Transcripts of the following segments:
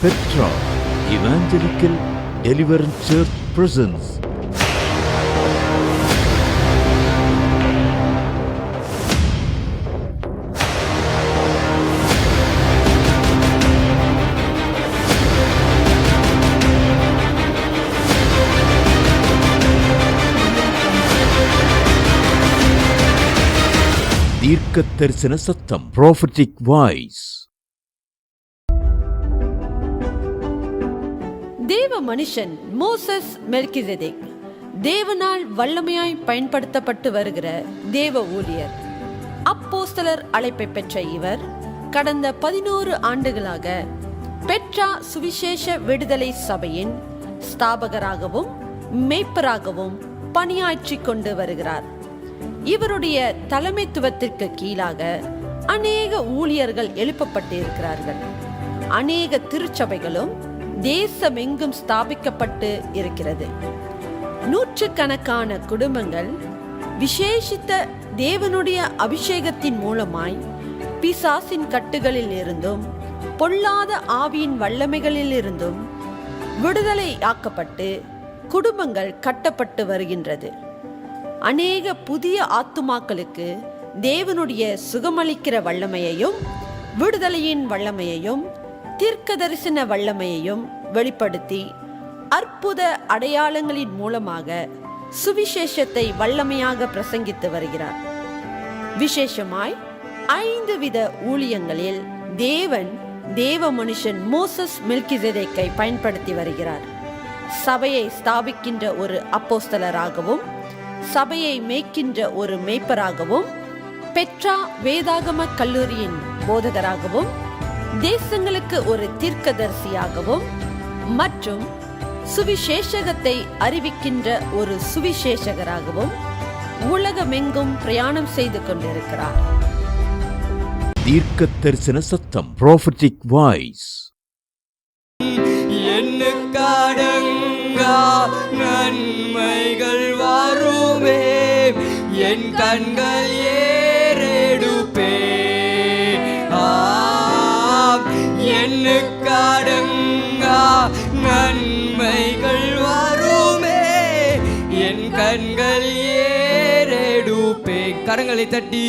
Petra Evangelical Deliverance Church presents தீர்க்க தரிசன சத்தம், prophetic voice. தேவ மனுஷன் மோசஸ் மெல்கிசேதேக் தேவனால் வல்லமையாய் பயன்படுத்தப்பட்டு வருகிற தேவ ஊழியர். அப்போஸ்தலர் அழைப்பை பெற்ற இவர் கடந்த 11 ஆண்டுகளாக பெட்ரா சுவிசேஷ விடுதலை சபையின் ஸ்தாபகராகவும் மேய்ப்பராகவும் பணியாற்றிக் கொண்டு வருகிறார். இவருடைய தலைமைத்துவத்திற்கு கீழாக அநேக ஊழியர்கள் எழுப்பப்பட்டு இருக்கிறார்கள். அநேக திருச்சபைகளும் தேசமெங்கும் ஸ்தாபிக்கப்பட்டு இருக்கிறது. நூற்றுக்கணக்கான குடும்பங்கள் விசேஷித்த தேவனுடைய அபிஷேகத்தின் மூலமாய் பிசாசின் கட்டுகளில் இருந்தும் பொல்லாத ஆவியின் வல்லமைகளில் இருந்தும் விடுதலை ஆக்கப்பட்டு குடும்பங்கள் கட்டப்பட்டு வருகின்றது. அநேக புதிய ஆத்துமாக்களுக்கு தேவனுடைய சுகமளிக்கிற வல்லமையையும் விடுதலையின் வல்லமையையும் தீர்க்க தரிசன வல்லமையையும் வெளிப்படுத்தி அற்புத அடையாளங்களின் மூலமாக சுவிசேஷத்தை வல்லமையாக பிரசங்கித்து வருகிறார். விசேஷமாய் 5 வித ஊழியங்களில் தேவன் தேவ மனுஷன் மோசஸ் மெல்கிசேதேக்கை பயன்படுத்தி வருகிறார். சபையை ஸ்தாபிக்கின்ற ஒரு அப்போஸ்தலராகவும் சபையை மேய்க்கின்ற ஒரு மேய்ப்பராகவும் பெட்ரா வேதாகம கல்லூரியின் போதகராகவும் தேசங்களுக்கு ஒரு தீர்க்கதரிசியாகவும் மற்றும் சுவிசேஷகத்தை அறிவிக்கின்ற ஒரு சுவிசேஷகராகவும் உலகமெங்கும் பிரயாணம் செய்து கொண்டிருக்கிறார். தீர்க்க தரிசன சத்தம், prophetic voice. என்னுக்கடங்கா நன்மைகள் வருமே, என் கண்கள் ஏறெடுப்பே. என்னுக்கடங்கா நன்மைகள் வருமே, என் கண்கள் ஏறெடுப்பே. கரங்களை தட்டி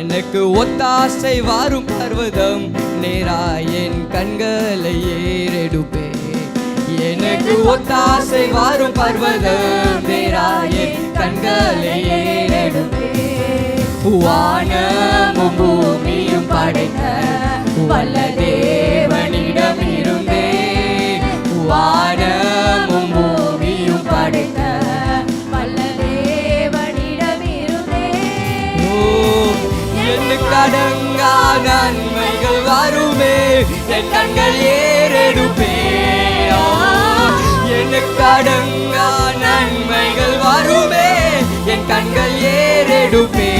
எனக்கு ஒத்தாசை வாரும் பர்வதம் நேராய் என் கண்களை ஏறெடுப்பே. எனக்கு ஒத்தாசை வாரும் பர்வதம் நேராய் என் கண்களை ஏறெடுப்பே. வானமும் பூமியும் படைத்த வல்ல தேவனிடம் இருந்தே, வானமும் பூமியும் படைத்த வல்ல தேவனிடம் இருந்தே. என்னுக்கடங்கா நன்மைகள் வருமே, என் கண்கள் ஏறெடுப்பே. என்னுக்கடங்கா நன்மைகள் வருமே, என் கண்கள் ஏறெடுப்பே.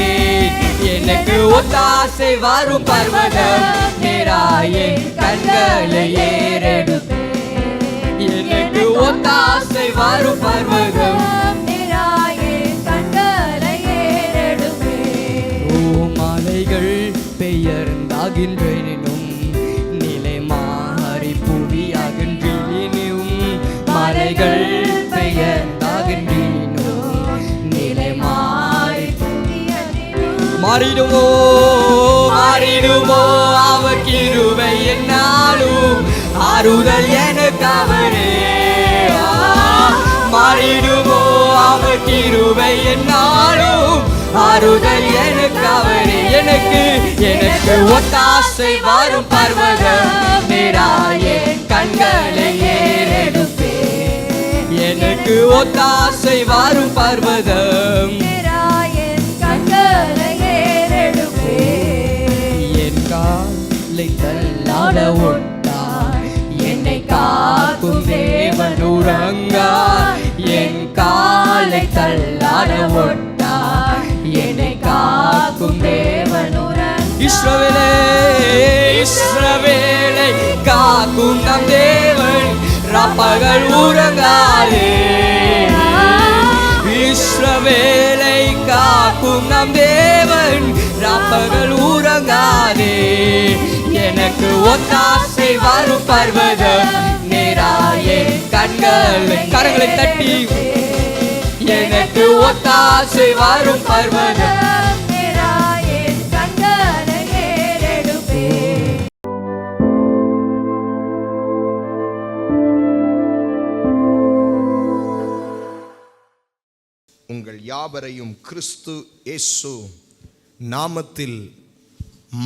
எனக்கு ஒத்தாசை வரும் பர்வதம் நேராய் என் கண்களை ஏறெடுப்பே. எனக்கு ஒத்தாசை வரும் பர்வதம் நேராய் என் கண்களை ஏறெடுப்பே. மலைகள் பெயர்ந்தாகின்றேனும் நிலை மாறி புவியாகின்றேனும். மலைகள் பெயர்ந்தாகின்றேனும் நிலை மாறி மாறிடுமோ மாறிடுமோ அவர் கிருபை என்னாலும் ஆறுதல் எனக்கு அவரே. மாறிடுமோ அவர் கிருபை என்னாலும் ஆறுதல் எனக்கு அவரே. எனக்கு எனக்கு ஒத்தாசை வரும் பர்வதம் நேராய் என் கண்களை ஏறெடுப்பே. எனக்கு ஒத்தாசை வரும் பர்வதம் நேராய் என் கண்களை ஏறெடுப்பே. என் காலை தள்ளாட ஒட்டார் என்னை காக்கும் தேவன் உறங்கார். என் காலை தள்ளாட ஒட்டார் என்னை காக்கும் தேவன் உறங்கார். இஸ்ரவேலே இஸ்ரவேலை காக்கும் நம் தேவன் ராப்பகல் உறங்காதே. இஸ்ரவேலை காக்கும் நம் தேவன் ராப்பகல் உறங்காதே. எனக்கு ஒத்தாசை வரும் பர்வதம் நேராயே கண்களை கரங்களை தட்டி எனக்கு ஒத்தாசை வரும் பர்வதம் உங்கள் யாவரையும் கிறிஸ்து இயேசு நாமத்தில்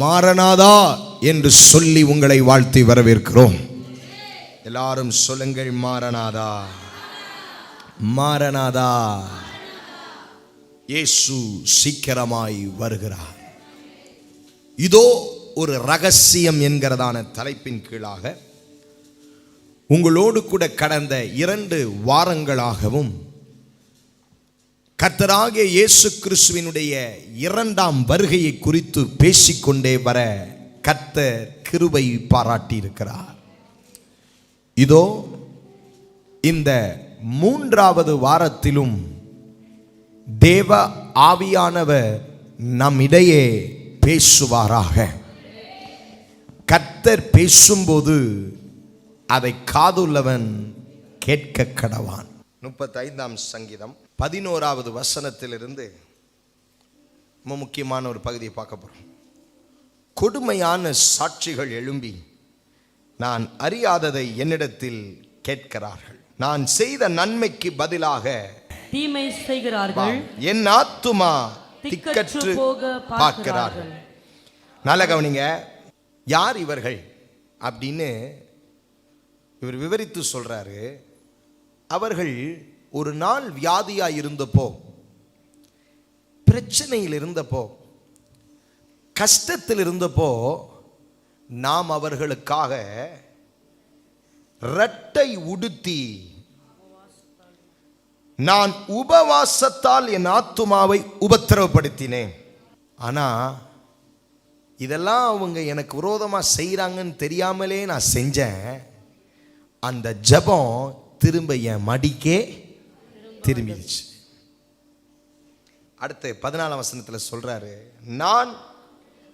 மாரநாதா என்று சொல்லி உங்களை வாழ்த்தி வரவேற்கிறோம். எல்லாரும் சொல்லுங்கள், மாரநாதா, மாரநாதா. இயேசு சீக்கிரமாய் வருகிறார். இதோ ஒரு ரகசியம் என்கிறதான தலைப்பின் கீழாக உங்களோடு கூட கடந்த 2 வாரங்களாகவும் கர்த்தராகிய இயேசு கிறிஸ்துவினுடைய 2ஆம் வருகையை குறித்து பேசிக்கொண்டே வர கர்த்தர் கிருபை பாராட்டி இருக்கிறார். இதோ இந்த 3வது வாரத்திலும் தேவ ஆவியானவர் நம்மிடையே பேசுவாராக. கர்த்தர் பேசும்போது அதை காதுள்ளவன் கேட்க கடவான். 35ஆம் சங்கீதம் 11வது வசனத்திலிருந்து முக்கியமான ஒரு பகுதியை பார்க்க போறோம். கொடுமையான சாட்சிகள் எழும்பி நான் அறியாததை என்னிடத்தில் கேட்கிறார்கள். நான் செய்த நன்மைக்கு பதிலாக தீமை செய்கிறார்கள். என் ஆத்துமா திக்கற்று பார்க்கிறார்கள். நல்ல கவனிங்க, யார் இவர்கள் அப்படின்னு இவர் விவரித்து சொல்றாரு. அவர்கள் ஒரு நாள் வியாதியாய் இருந்தப்போ, பிரச்சனையில் இருந்தப்போ, கஷ்டத்தில் இருந்தப்போ நாம் அவர்களுக்காக இரட்டை உடுத்தி நான் உபவாசத்தால் என் ஆத்துமாவை உபத்திரவப்படுத்தினேன். ஆனா இதெல்லாம் அவங்க எனக்கு விரோதமாக செய்கிறாங்கன்னு தெரியாமலே நான் செஞ்சேன். அந்த ஜெபம் திரும்ப என் மடிக்கே திரும்பிடுச்சு. அடுத்து 14ஆம் வசனத்தில் சொல்றாரு, நான்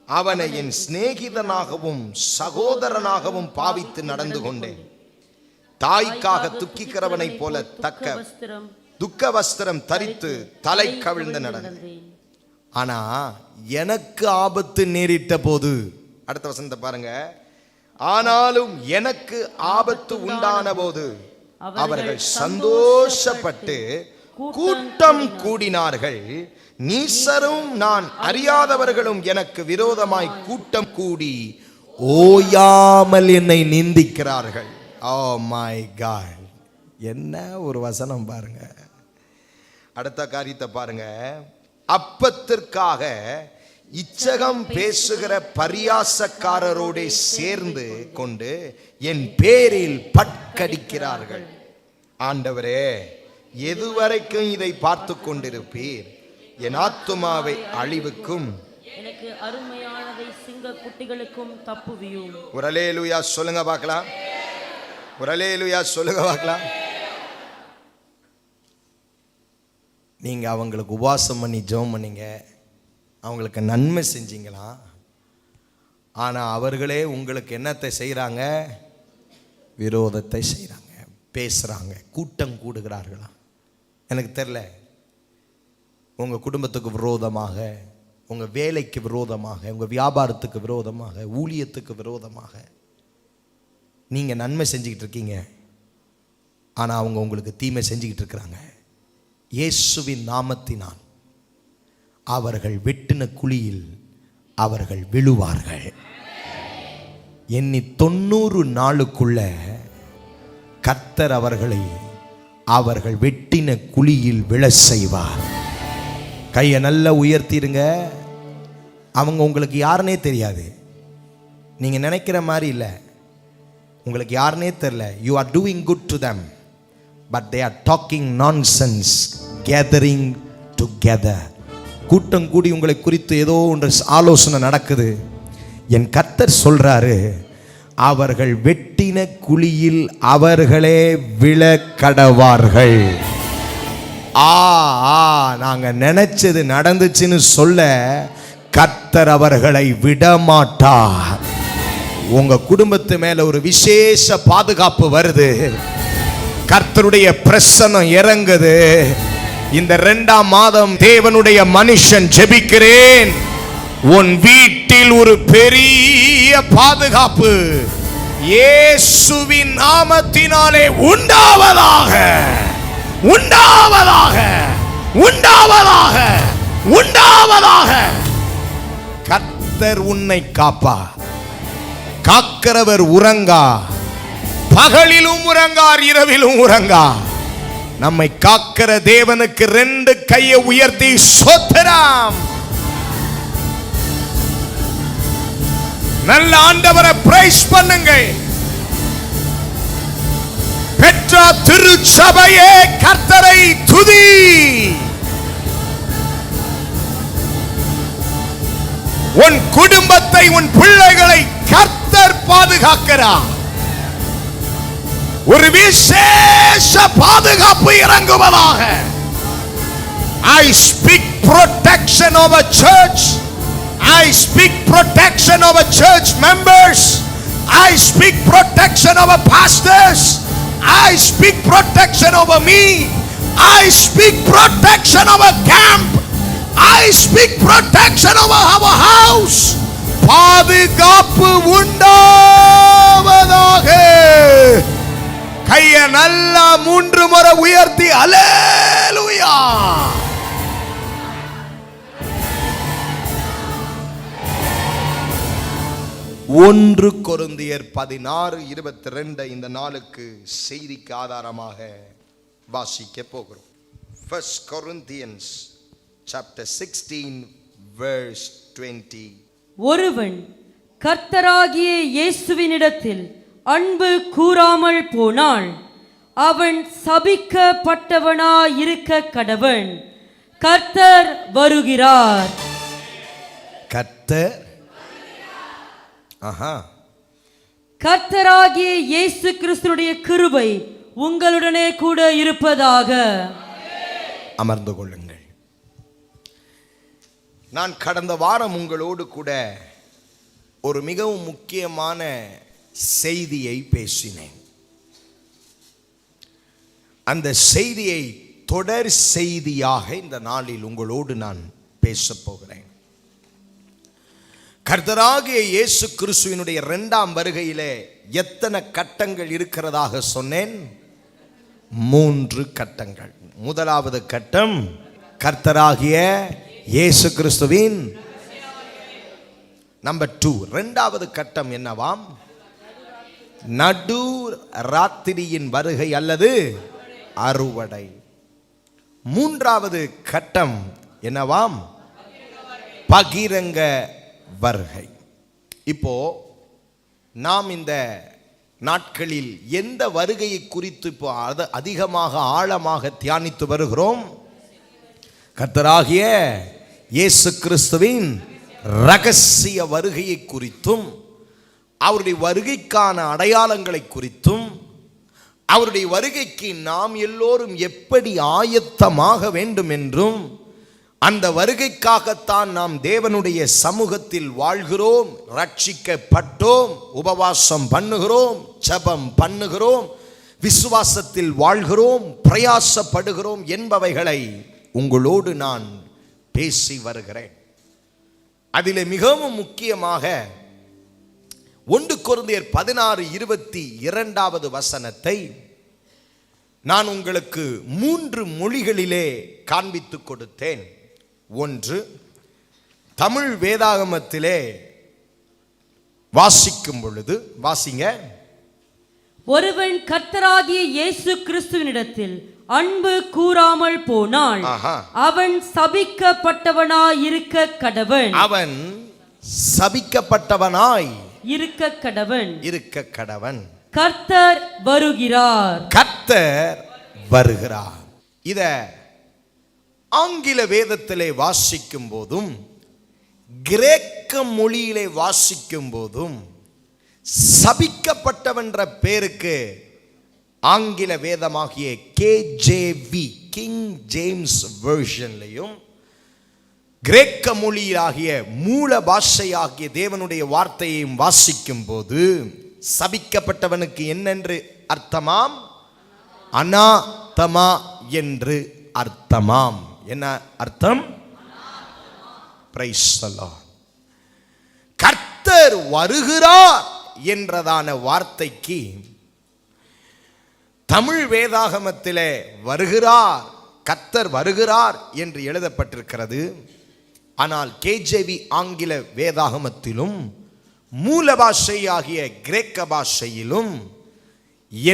அவனை என் சிநேகிதனாகவும் சகோதரனாகவும் பாவித்து நடந்து கொண்டேன். தாய்க்காக துக்கிக்கிறவனை போல துக்க வஸ்திரம் தரித்து தலை கவிழ்ந்து நடந்தேன். ஆனா எனக்கு ஆபத்து நேரிட்ட போது, அடுத்த வசனத்தை பாருங்க, ஆனாலும் எனக்கு ஆபத்து உண்டான போது அவர்கள் சந்தோஷப்பட்டு கூட்டம் கூடினார்கள். நீசரும் நான் அறியாதவர்களும் எனக்கு விரோதமாய் கூட்டம் கூடி ஓயாமல் என்னை நிந்திக்கிறார்கள். ஓ மை காட், என்ன ஒரு வசனம் பாருங்க. அடுத்த காரியத்தை பாருங்க. அப்பத்திற்காக இச்சகம் பேசுகிற பரியாசக்காரரோடு சேர்ந்து கொண்டு என் பேரில் பட்கடிக்கிறார்கள். ஆண்டவரே, எதுவரைக்கும் இதை பார்த்து கொண்டிருப்பீர்? என் ஆத்துமாவை அழிவுக்கும் எனக்கு அருமையானதை சிங்க குட்டிகளுக்கும் தப்புவியும். ஒரு அல்லேலூயா சொல்லுங்க பார்க்கலாம். ஒரு அல்லேலூயா சொல்லுங்க பார்க்கலாம். நீங்க அவங்களுக்கு உபவாசம் பண்ணி ஜெபம் பண்ணீங்க, அவங்களுக்கு நன்மை செஞ்சீங்களா? ஆனால் அவர்களே உங்களுக்கு என்னத்தை செய்கிறாங்க? விரோதத்தை செய்கிறாங்க, பேசுகிறாங்க, கூட்டம் கூடுகிறார்களா? எனக்கு தெரில. உங்கள் குடும்பத்துக்கு விரோதமாக, உங்கள் வேலைக்கு விரோதமாக, உங்கள் வியாபாரத்துக்கு விரோதமாக, ஊழியத்துக்கு விரோதமாக நீங்கள் நன்மை செஞ்சுக்கிட்டு இருக்கீங்க. ஆனால் அவங்க உங்களுக்கு தீமை செஞ்சுக்கிட்டு இருக்கிறாங்க. இயேசுவின் நாமத்தினால் அவர்கள் வெட்டின குழியில் அவர்கள் விழுவார்கள். எண்ணி 90 நாளுக்குள்ள கர்த்தர் அவர்கள் வெட்டின குழியில் விழ செய்வார். கையை நல்லா உயர்த்திடுங்க. அவங்க உங்களுக்கு யாருன்னே தெரியாது. நீங்கள் நினைக்கிற மாதிரி இல்லை. உங்களுக்கு யாருன்னே தெரியல. You are doing good to them, but they are talking nonsense, gathering together. கூட்டம் கூடி உங்களை குறித்து ஏதோ ஒன்று ஆலோசனை நடக்குது. என் கர்த்தர் சொல்றாரு, அவர்கள் வெட்டின குழியில் அவர்களே விழ கடவார்கள். நாங்க நினைச்சது நடந்துச்சுன்னு சொல்ல கர்த்தர் அவர்களை விடமாட்டார். உங்க குடும்பத்து மேல ஒரு விசேஷ பாதுகாப்பு வருது. கர்த்தருடைய பிரசன்னம் இறங்குது. இந்த 2ஆம் மாதம் தேவனுடைய மனுஷன் ஜெபிக்கிறேன், உன் வீட்டில் ஒரு பெரிய பாதுகாப்பு இயேசுவின் நாமத்தினாலே உண்டாவதாக, உண்டாவதாக, உண்டாவதாக, உண்டாவதாக. கர்த்தர் உன்னை காப்பா. காக்கிறவர் உறங்கா, பகலிலும் உறங்கார், இரவிலும் உறங்கா. நம்மை காக்கிற தேவனுக்கு 2 கையை உயர்த்தி ஸ்தோத்திரம். நல்ல ஆண்டவரை பிரைஸ் பண்ணுங்க. பெற்ற திருச்சபையே கர்த்தரை துதி. உன் குடும்பத்தை, உன் பிள்ளைகளை கர்த்தர் பாதுகாக்கிறார். ஒரு விசேஷ பாதுகாப்பு இறங்குவதாக. I speak protection over church. I speak protection over church members. I speak protection over pastors. I speak protection over me. I speak protection over camp. I speak protection over our house. பாதுகாப்பு உண்டாவதாக. கைய நல்லா 3 முறை உயர்த்தி அல்லேலூயா. ஒன்று கொரிந்தியர் 16:22 இந்த நாளுக்கு செய்திக்கு ஆதாரமாக வாசிக்க போகிறோம். 1 Corinthians chapter 16 verse 20. ஒருவன் கர்த்தராகிய இயேசுவினிடத்தில் அன்பு கூறாமல் போனால் அவன் சபிக்கப்பட்டவனாயிருக்க கடவன். கர்த்தர் வருகிறார். கர்த்தர் கர்த்தராகிய இயேசு கிறிஸ்துவினுடைய கிருபை உங்களுடனே கூட இருப்பதாக. அமர்ந்து கொள்ளுங்கள். நான் கடந்த வாரம் உங்களோடு கூட ஒரு மிகவும் முக்கியமான செய்தியை பேசினேன். அந்த செய்தியை தொடர் செய்தியாக இந்த நாளில் உங்களோடு நான் பேசப் போகிறேன். கர்த்தராகிய இயேசு கிறிஸ்துவினுடைய 2ஆம் வருகையிலே எத்தனை கட்டங்கள் இருக்கிறதாக சொன்னேன்? 3 கட்டங்கள். முதலாவது கட்டம் கர்த்தராகிய இயேசு கிறிஸ்துவின் நம்பர் 2. 2வது கட்டம் என்னவாம்? நடு ராத்திரியின் வருகை அல்லது அறுவடை. 3வது கட்டம் என்னவாம்? பகிரங்க வருகை. இப்போ நாம் இந்த நாட்களில் எந்த வருகையை குறித்து இப்போ அதிகமாக ஆழமாக தியானித்து வருகிறோம்? கர்த்தராகிய இயேசு கிறிஸ்துவின் ரகசிய வருகையை குறித்தும், அவருடைய வருகைக்கான அடையாளங்களை குறித்தும், அவருடைய வருகைக்கு நாம் எல்லோரும் எப்படி ஆயத்தமாக வேண்டும் என்றும், அந்த வருகைக்காகத்தான் நாம் தேவனுடைய சமூகத்தில் வாழ்கிறோம், ரட்சிக்கப்பட்டோம், உபவாசம் பண்ணுகிறோம், ஜெபம் பண்ணுகிறோம், விசுவாசத்தில் வாழ்கிறோம், பிரயாசப்படுகிறோம் என்பவைகளை உங்களோடு நான் பேசி வருகிறேன். அதிலே மிகவும் முக்கியமாக 1 கொரிந்தியர் 16:22 வசனத்தை நான் உங்களுக்கு 3 மொழிகளிலே காண்பித்து கொடுத்தேன். 1, தமிழ் வேதாகமத்திலே வாசிக்கும் பொழுது வாசிங்க. ஒருவன் கர்த்தராகிய இயேசு கிறிஸ்துவினிடத்தில் அன்பு கூறாமல் போனால் அவன் சபிக்கப்பட்டவனாய் இருக்க கடவன். அவன் சபிக்கப்பட்டவனாய் இருக்க கடவன். இருக்க கடவன். கர்த்தர் வருகிறார். கர்த்தர் வருகிறார். இத ஆங்கில வேதத்திலே வாசிக்கும் போதும் கிரேக்க மொழியிலே வாசிக்கும் போதும் சபிக்கப்பட்டவன்ற பேருக்கு ஆங்கில வேதமாகிய KJV கிங் ஜேம்ஸ் வெர்ஷன்லையும் கிரேக்க மொழியாகிய மூல பாஷையாகிய தேவனுடைய வார்த்தையையும் வாசிக்கும் போது சபிக்கப்பட்டவனுக்கு என்னென்று அர்த்தமாம்? அனாதமா என்று அர்த்தமாம். என்ன அர்த்தம்? Praise the Lord. கர்த்தர் வருகிறார் என்றதான வார்த்தைக்கு தமிழ் வேதாகமத்திலே வருகிறார், கர்த்தர் வருகிறார் என்று எழுதப்பட்டிருக்கிறது. ஆனால் கேஜேவி ஆங்கில வேதாகமத்திலும் மூல பாஷையாகிய கிரேக்க பாஷையிலும்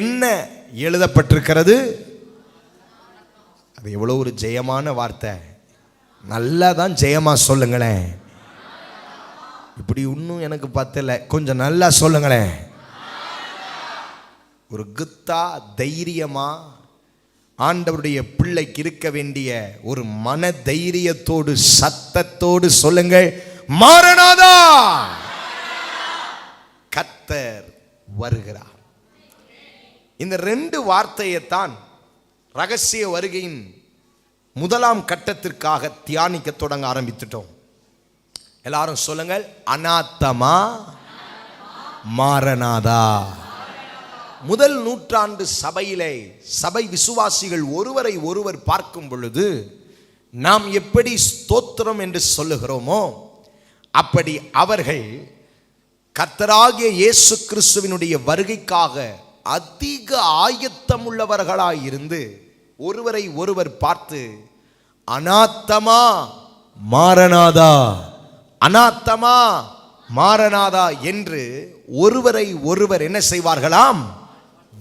என்ன எழுதப்பட்டிருக்கிறது? அது எவ்வளவு ஒரு ஜெயமான வார்த்தை! நல்லா தான் ஜெயமா சொல்லுங்களேன். இப்படி இன்னும் எனக்கு பத்தல, கொஞ்சம் நல்லா சொல்லுங்களேன். ஒரு குத்தா தைரியமா ஆண்டவருடைய பிள்ளைக்கு இருக்க வேண்டிய ஒரு மன தைரியத்தோடு சத்தத்தோடு சொல்லுங்கள், மாரநாதா, கர்த்தர் வருகிறார். இந்த ரெண்டு வார்த்தையைத்தான் ரகசிய வருகையின் முதலாம் கட்டத்திற்காக தியானிக்க தொடங்க ஆரம்பித்துட்டோம். எல்லாரும் சொல்லுங்கள், அனாத்தமா மாரநாதா. முதல் நூற்றாண்டு சபையிலே சபை விசுவாசிகள் ஒருவரை ஒருவர் பார்க்கும் பொழுது நாம் எப்படி ஸ்தோத்திரம் என்று சொல்லுகிறோமோ அப்படி அவர்கள் கர்த்தராகிய இயேசு கிறிஸ்துவினுடைய வருகைக்காக அதிக ஆயத்தம் உள்ளவர்களாயிருந்து ஒருவரை ஒருவர் பார்த்து அனாத்தமா மாரநாதா, அனாத்தமா மாரநாதா என்று ஒருவரை ஒருவர் என்ன செய்வார்களாம்?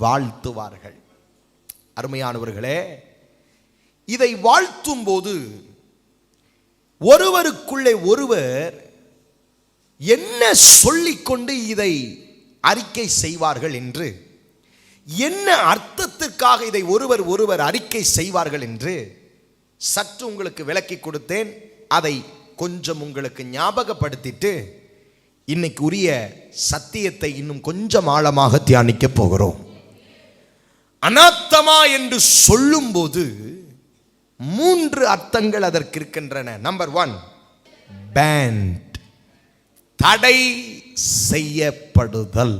வாழ்த்துவார்கள். அருமையானவர்களே, இதை வாழ்த்தும் போது ஒருவருக்குள்ளே ஒருவர் என்ன சொல்லிக்கொண்டு இதை அறிக்கை செய்வார்கள் என்று, என்ன அர்த்தத்திற்காக இதை ஒருவர் ஒருவர் அறிக்கை செய்வார்கள் என்று சற்று உங்களுக்கு விளக்கி கொடுத்தேன். அதை கொஞ்சம் உங்களுக்கு ஞாபகப்படுத்திட்டு இன்னைக்கு உரிய சத்தியத்தை இன்னும் கொஞ்சம் ஆழமாக தியானிக்க போகிறோம். அனாத்தமா என்று சொல்லும் போது 3 அர்த்தங்கள் அதற்கு இருக்கின்றன. நம்பர் 1, பேண்ட், தடை செய்யப்படுதல்.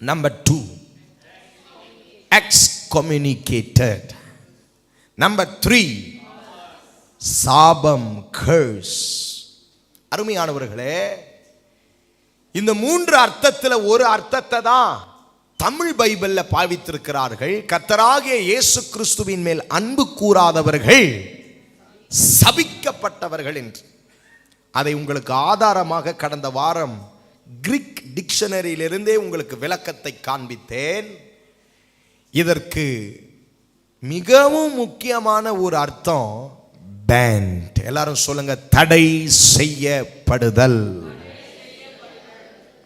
Number 2, excommunicated. நம்பர் 3, சாபம், curse. அருமையானவர்களே, இந்த 3 அர்த்தத்தில் ஒரு அர்த்தத்தை தான் தமிழ் பைபிள்ல பாவித்திருக்கிறார்கள். கர்த்தராகிய இயேசு கிறிஸ்துவின் மேல் அன்பு கூறாதவர்கள் சபிக்கப்பட்டவர்கள் என்று. அதை உங்களுக்கு ஆதாரமாக கடந்த வாரம் கிரீக் டிக்ஷனரியிலிருந்தே உங்களுக்கு விளக்கத்தை காண்பித்தேன். இதற்கு மிகவும் முக்கியமான ஒரு அர்த்தம் பேண்ட். எல்லாரும் சொல்லுங்க, தடை செய்யப்படுதல்.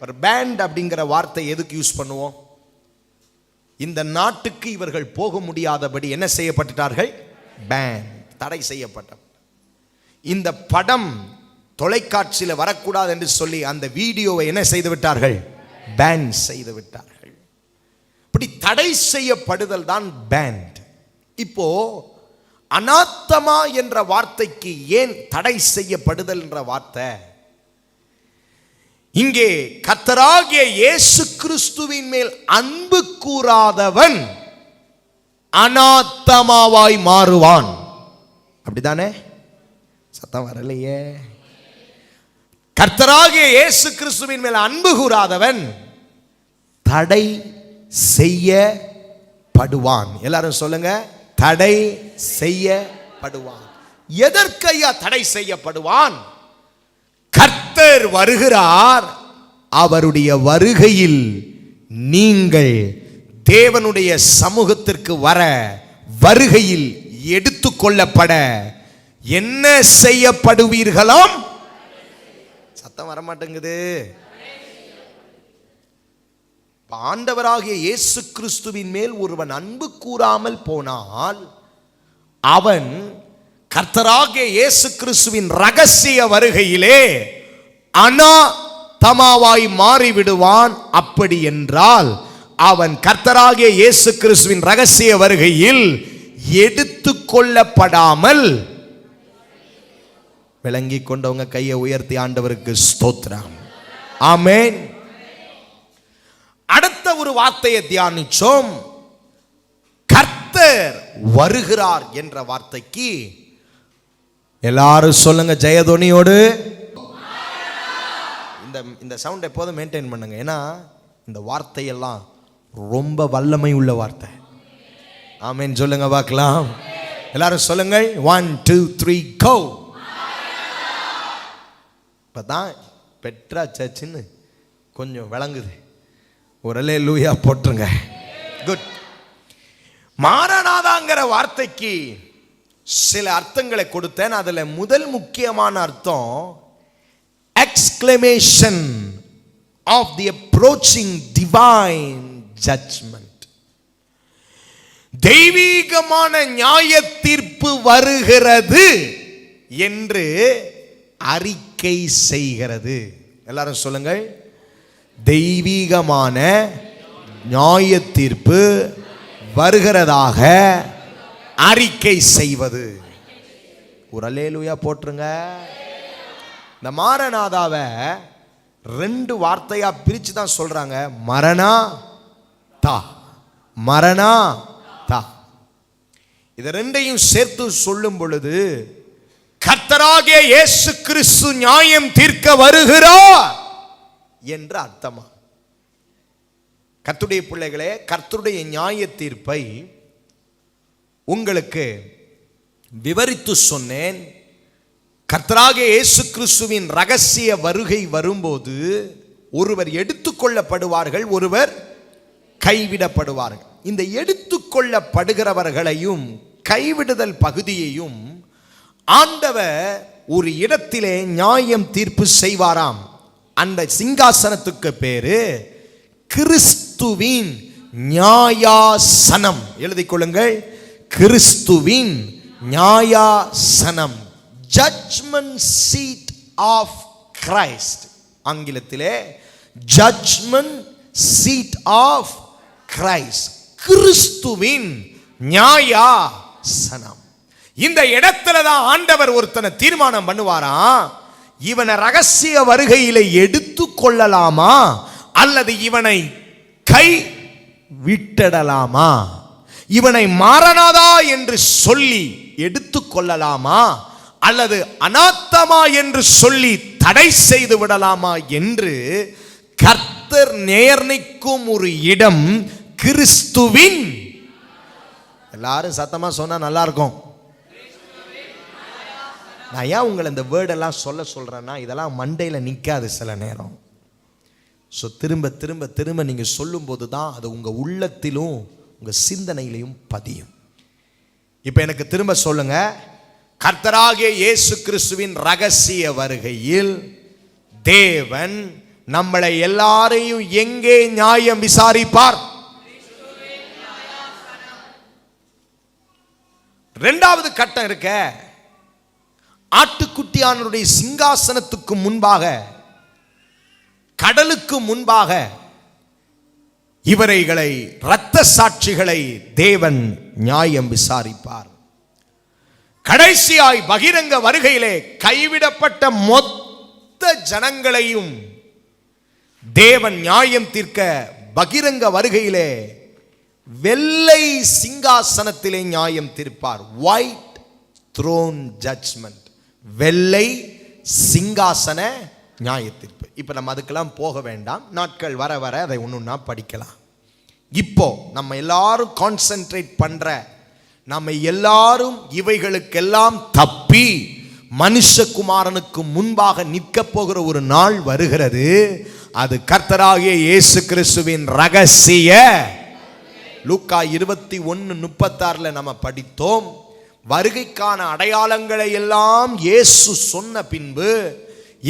ஒரு பேண்ட் அப்படிங்கிற வார்த்தை எதுக்கு யூஸ் பண்ணுவோம்? இந்த நாட்டுக்கு இவர்கள் போக முடியாதபடி என்ன செய்யப்பட்டார்கள்? பேண்ட், தடை செய்யப்பட்ட. இந்த படம் தொலைக்காட்சியில் வரக்கூடாது என்று சொல்லி அந்த வீடியோவை என்ன செய்து விட்டார்கள்? பேன் செய்து விட்டார்கள். இப்படி தடை செய்யப்படுதல் தான் பேண்ட். இப்போ அனாத்தமா என்ற வார்த்தைக்கு ஏன் தடை செய்யப்படுதல் என்ற வார்த்தை? இங்கே கர்த்தராகிய இயேசு கிறிஸ்துவின் மேல் அன்பு கூறாதவன் அனாத்தமாவாய் மாறுவான். அப்படிதானே? சத்தம் வரலையே. கர்த்தராகிய இயேசு கிறிஸ்துவின் மேல் அன்பு கூறாதவன் தடை செய்யப்படுவான். எல்லாரும் சொல்லுங்க, தடை செய்யப்படுவான். எதற்கையா தடை செய்யப்படுவான்? கர்த்தர் வருகிறார், அவருடைய வருகையில் நீங்கள் தேவனுடைய சமூகத்திற்கு வர, வருகையில் எடுத்துக்கொள்ளப்பட என்ன செய்யப்படுவீர்களாம்? சத்தம் வரமாட்டேங்குது. ஆண்டவராகிய இயேசு கிறிஸ்துவின் மேல் ஒருவன் அன்பு கூறாமல் போனால் அவன் கர்த்தராகிய இயேசு கிறிஸ்துவின் ரகசிய வருகையிலே அனாதமாவாய் மாறிவிடுவான். அப்படி என்றால் அவன் கர்த்தராகிய இயேசு கிறிஸ்துவின் ரகசிய வருகையில் எடுத்துக்கொள்ளப்படாமல் விளங்கி கொண்டவங்க கையை உயர்த்தி ஆண்டவருக்கு ஸ்தோத்திரம். ஆமென். அடுத்த ஒரு வார்த்தையை தியானிச்சோம். கர்த்தர் வருகிறார் என்ற வார்த்தைக்கு எல்லாரும் சொல்லுங்க ஜெயதொனியோடு. இந்த சவுண்ட் எப்போதும் மெயின்டைன் பண்ணுங்க. ஏன்னா இந்த வார்த்தையெல்லாம் ரொம்ப வல்லமை உள்ள வார்த்தை. ஆமென் சொல்லுங்க பார்க்கலாம். எல்லாரும் சொல்லுங்கள். 1 2 3 கோ. இப்பதான் பெட்ரா சர்ச்சுன்னு கொஞ்சம் விளங்குது. ஒரு அல்லேலூயா போட்டுருங்க. குட். மாரநாதாங்கிற வார்த்தைக்கு சில அர்த்தங்களை கொடுத்தேன். அதுல முதல் முக்கியமான அர்த்தம் exclamation of the approaching divine judgment. தெய்வீகமான நியாய தீர்ப்பு வருகிறது என்று அறிக்கை செய்கிறது. எல்லாரும் சொல்லுங்கள். தெய்வீகமான நியாய தீர்ப்பு வருகிறதாக அறிக்கை செய்வது. ஒரு அல்லேலூயா போட்டுருங்க. இந்த மாரநாதாவை 2 வார்த்தையா பிரிச்சு தான் சொல்றாங்க. மரணா தா, மரணா தா. இத ரெண்டையும் சேர்த்து சொல்லும் பொழுது கர்த்தராகிய இயேசு கிறிஸ்து நியாயம் தீர்க்க வருகிறார் என்று அர்த்தமா? கர்த்தருடைய பிள்ளைகளே, கர்த்தருடைய நியாய தீர்ப்பை உங்களுக்கு விவரித்து சொன்னேன். கர்த்தராகிய இயேசு கிறிஸ்துவின் ரகசிய வருகை வரும்போது ஒருவர் எடுத்துக்கொள்ளப்படுவார்கள், ஒருவர் கைவிடப்படுவார்கள். இந்த எடுத்துக்கொள்ளப்படுகிறவர்களையும் கைவிடுதல் பகுதியையும் ஆண்டவர் ஒரு இடத்திலே நியாயம் தீர்ப்பு செய்வாராம். அந்த சிங்காசனத்துக்கு பேரு கிறிஸ்துவின் நியாயாசனம். எழுதிக் கொள்ளுங்கள். கிறிஸ்துவின் நியாயாசனம். Judgment seat of Christ. ஆங்கிலத்திலே ஜட்ஜ்மென்ட் சீட் ஆஃப் கிரைஸ்ட். கிறிஸ்துவின் நியாயாசனம். இந்த இடத்துல தான் ஆண்டவர் ஒருத்தனை தீர்மானம் பண்ணுவாராம். இவனை ரகசிய வருகையில எடுத்து கொள்ளலாமா அல்லது இவனை கை விட்டடலாமா? இவனை மாரநாதா என்று சொல்லி எடுத்து கொள்ளலாமா அல்லது அநாத்தமா என்று சொல்லி தடை செய்து விடலாமா என்று கர்த்தர் நிர்ணயிக்கும் ஒரு இடம் கிறிஸ்துவின். எல்லாரும் சத்தமா சொன்னா நல்லா இருக்கும். நான் ஏன் உங்களை இந்த வேர்டெல்லாம் சொல்றேன்னா இதெல்லாம் மண்டையில் நிற்காது சில நேரம். ஸோ திரும்ப திரும்ப திரும்ப நீங்கள் சொல்லும்போது தான் அது உங்கள் உள்ளத்திலும் உங்கள் சிந்தனையிலையும் பதியும். இப்போ எனக்கு திரும்ப சொல்லுங்க. கர்த்தராகிய இயேசு கிறிஸ்துவின் ரகசிய வருகையில் தேவன் நம்மளை எல்லாரையும் எங்கே நியாயம் விசாரிப்பார்? 2வது கட்டம் இருக்க. ஆட்டுக்குட்டியானுடைய சிங்காசனத்துக்கு முன்பாக, கடலுக்கு முன்பாக இவரைகளை இரத்த சாட்சிகளை தேவன் நியாயம் விசாரிப்பார். கடைசியாய் பகிரங்க வருகையிலே கைவிடப்பட்ட மொத்த ஜனங்களையும் தேவன் நியாயம் தீர்க்க பகிரங்க வருகையிலே வெள்ளை சிங்காசனத்திலே நியாயம் தீர்ப்பார். White throne judgment. வெள்ளை சிங்காசன நியாய தீர்ப்பு. இப்போ நம்ம அதுக்கெல்லாம் போக வேண்டாம். நாட்கள் வர வர அதை ஒன்றுன்னா படிக்கலாம். இப்போ நம்ம எல்லாரும் கான்சென்ட்ரேட் பண்ற, நம்ம எல்லாரும் இவைகளுக்கெல்லாம் தப்பி மனுஷகுமாரனுக்கு முன்பாக நிற்க போகிற ஒரு நாள் வருகிறது. அது கர்த்தராகிய இயேசு கிறிஸ்துவின் ரகசிய. லூக்கா 21:36 நம்ம படித்தோம். வருகைக்கான அடையாளங்களை எல்லாம் இயேசு சொன்ன பின்பு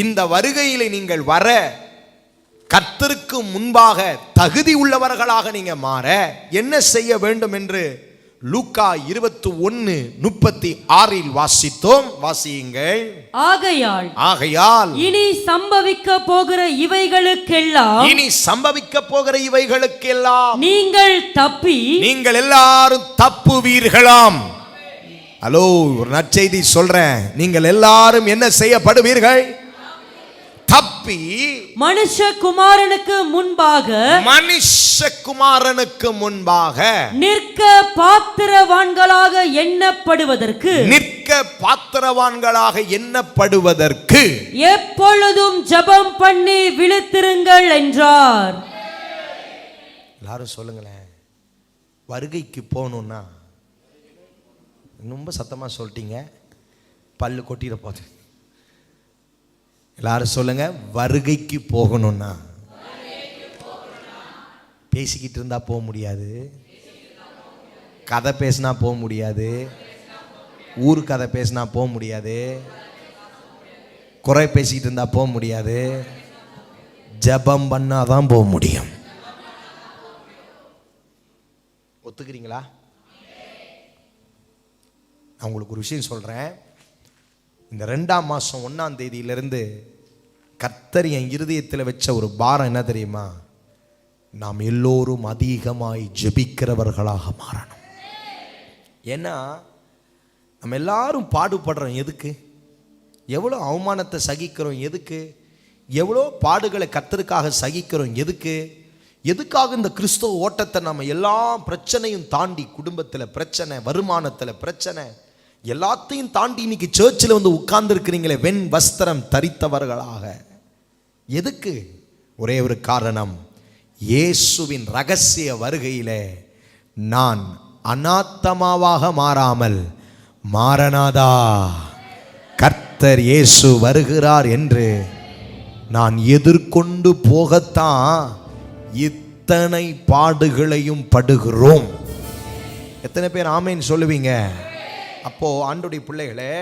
இந்த வருகையில் நீங்கள் வர கர்த்தருக்கு முன்பாக தகுதி உள்ளவர்களாக நீங்க மாற என்ன செய்ய வேண்டும் என்று லூக்கா 21:36 வாசித்தோம். வாசியுங்கள். ஆகையால் இனி சம்பவிக்க போகிற இவைகளுக்கெல்லாம் நீங்கள் எல்லாரும் தப்புவீர்களாம். ஹலோ, ஒரு நற்செய்தி சொல்றேன். நீங்கள் எல்லாரும் என்ன செய்யப்படுவீர்கள்? தப்பி மனுஷகுமாரனுக்கு முன்பாக நிற்க பாத்திரவான்களாக எண்ணப்படுவதற்கு எப்பொழுதும் ஜெபம் பண்ணி விழித்திருங்கள் என்றார். எல்லாரும் சொல்லுங்களேன். வருகைக்கு போகணும்னா, ரொம்ப சத்தமா சொல்லிட்டீங்க, பல்லு கொட்டிட போகுது. எல்லாரும் சொல்லுங்க. வருகைக்கு போகணும்னா பேசிக்கிட்டு இருந்தா போக முடியாது, கதை பேசினா போக முடியாது, ஊர் கதை பேசினா போக முடியாது, குறை பேசிக்கிட்டு இருந்தா போக முடியாது, ஜெபம் பண்ணாதான் போக முடியும். ஒத்துக்கிறீங்களா? நான் உங்களுக்கு ஒரு விஷயம் சொல்றேன். இந்த 2ஆம் மாதம் 1ஆம் தேதியிலிருந்து கர்த்தர் என் இருதயத்தில் வச்ச ஒரு பாரம் என்ன தெரியுமா? நாம் எல்லோரும் அதிகமாய் ஜெபிக்கிறவர்களாக மாறணும். ஏன்னா நம்ம எல்லாரும் பாடுபடுறோம். எதுக்கு? எவ்வளோ அவமானத்தை சகிக்கிறோம்? எதுக்கு? எவ்வளோ பாடுகளை கர்த்தருக்காக சகிக்கிறோம்? எதுக்காக இந்த கிறிஸ்தவ ஓட்டத்தை நம்ம எல்லா பிரச்சனையும் தாண்டி, குடும்பத்தில் பிரச்சனை, வருமானத்தில் பிரச்சனை, எல்லாத்தையும் தாண்டி இன்னைக்கு சர்ச்சில் வந்து உட்கார்ந்து இருக்கிறீங்களே வெண் வஸ்திரம் தரித்தவர்களாக. எதுக்கு? ஒரே ஒரு காரணம். இயேசுவின் ரகசிய வருகையிலே நான் அனாத்தமாவாக மாறாமல், மாரநாதா கர்த்தர் இயேசு வருகிறார் என்று நான் எதிர்கொண்டு போகத்தான் இத்தனை பாடுகளையும் படுகிறோம். எத்தனை பேர் ஆமேன் சொல்லுவீங்க? அப்போ ஆண்டவருடைய பிள்ளைகளே,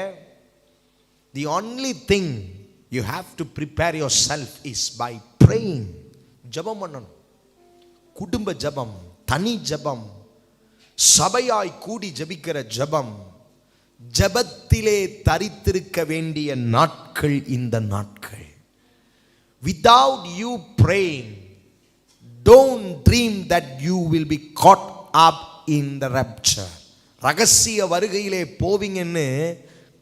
the only thing you have to prepare yourself is by praying. ஜெபம் பண்ணணும். குடும்ப ஜெபம், தனி ஜெபம், சபையாய் கூடி ஜெபிக்கிற ஜெபம், ஜெபத்திலே தரித்திருக்க வேண்டிய நாட்கள் இந்த நாட்கள். Without you praying, don't dream that you will be caught up in the rapture. ரகசிய வருகையிலே போவீங்கன்னு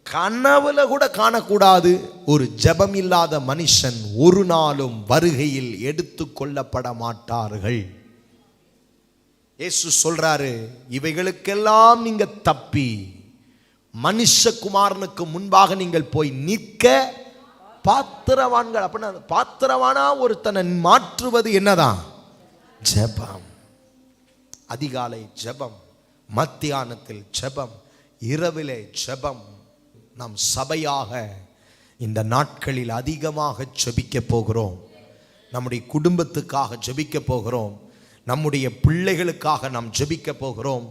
கனவுல கூட காணக்கூடாது. ஒரு ஜெபம் இல்லாத மனுஷன் ஒரு நாளும் வருகையில் எடுத்து கொள்ளப்பட மாட்டார்கள். இயேசு சொல்றாரு, இவைகளுக்கெல்லாம் நீங்க தப்பி மனுஷகுமாரனுக்கு முன்பாக நீங்கள் போய் நிற்க பாத்திரவான்கள். அப்படின்னா பாத்திரவானா ஒருத்தனை மாற்றுவது என்னதான்? ஜெபம். அதிகாலை ஜெபம், மத்தியானத்தில் ஜெபம், இரவிலே ஜெபம். நாம் சபையாக இந்த நாட்களில் அதிகமாக ஜெபிக்க போகிறோம். நம்முடைய குடும்பத்துக்காக ஜெபிக்க போகிறோம். நம்முடைய பிள்ளைகளுக்காக நாம் ஜெபிக்க போகிறோம்.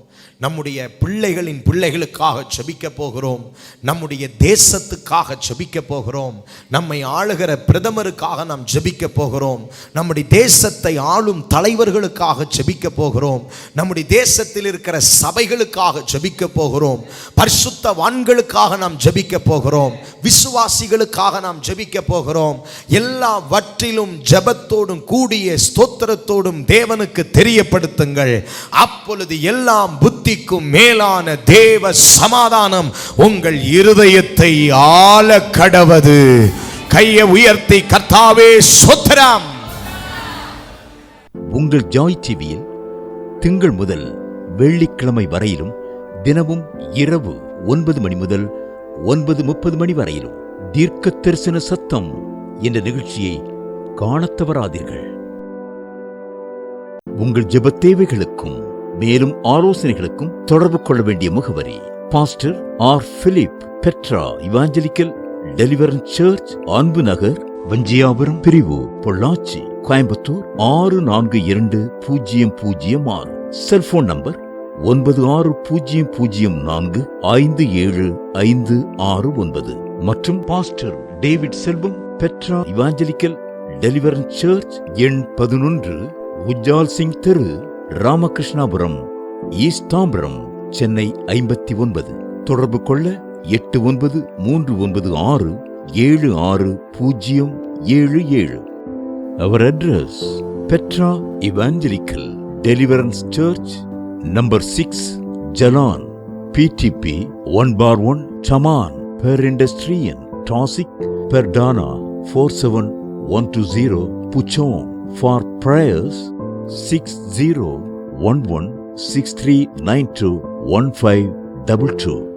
நம்முடைய பிள்ளைகளின் பிள்ளைகளுக்காக ஜெபிக்க போகிறோம். நம்முடைய தேசத்துக்காக ஜெபிக்க போகிறோம். நம்மை ஆளுகிற பிரதமருக்காக நாம் ஜெபிக்க போகிறோம். நம்முடைய தேசத்தை ஆளும் தலைவர்களுக்காக ஜெபிக்க போகிறோம். நம்முடைய தேசத்தில் இருக்கிற சபைகளுக்காக ஜெபிக்க போகிறோம். பரிசுத்தவான்களுக்காக நாம் ஜெபிக்க போகிறோம். விசுவாசிகளுக்காக நாம் ஜெபிக்க போகிறோம். எல்லாவற்றிலும் ஜெபத்தோடும் கூடிய ஸ்தோத்திரத்தோடும் தேவனுக்கு தெரியப்படுத்துங்கள். அப்பொழுது எல்லாம் புத்திக்கும் மேலான தேவ சமாதானம் உங்கள் இருதயத்தை ஆள கடவது. கையை உயர்த்தி கர்த்தாவே ஸ்தோத்திரம். உங்கள் ஜாய் டிவியில் திங்கள் முதல் வெள்ளிக்கிழமை வரையிலும் தினமும் இரவு 9 மணி முதல் 9:30 மணி வரையிலும் தீர்க்க தரிசன சத்தம் என்ற நிகழ்ச்சியை காணத் தவறாதீர்கள். உங்கள் ஜெப தேவைகளுக்கும் மேலும் ஆலோசனைகளுக்கும் தொடர்பு கொள்ள வேண்டிய முகவரி: pastor R. Philip, Petra evangelical deliverance church, Anbu Nagar, வஞ்சியாபுரம் பிரிவு, பொள்ளாச்சி, கோயம்புத்தூர் 642006. செல்போன் நம்பர் 9600457569 மற்றும் பாஸ்டர் டேவிட் செல்வம், பெட்ரா இவாஞ்சலிக்கல் டெலிவரன்ஸ் சர்ச், எண் 11, உஜ்ஜால் சிங் தெரு, ராமகிருஷ்ணாபுரம், ஈஸ்ட் தாம்பரம், சென்னை 59. தொடர்பு கொள்ள 8939676077. Our address: Petra Evangelical Deliverance Church, number 6, Jalan, PTP 1/1 Taman per Industrian Tosik per Dana 47120 Puchon. For prayers 601163921522.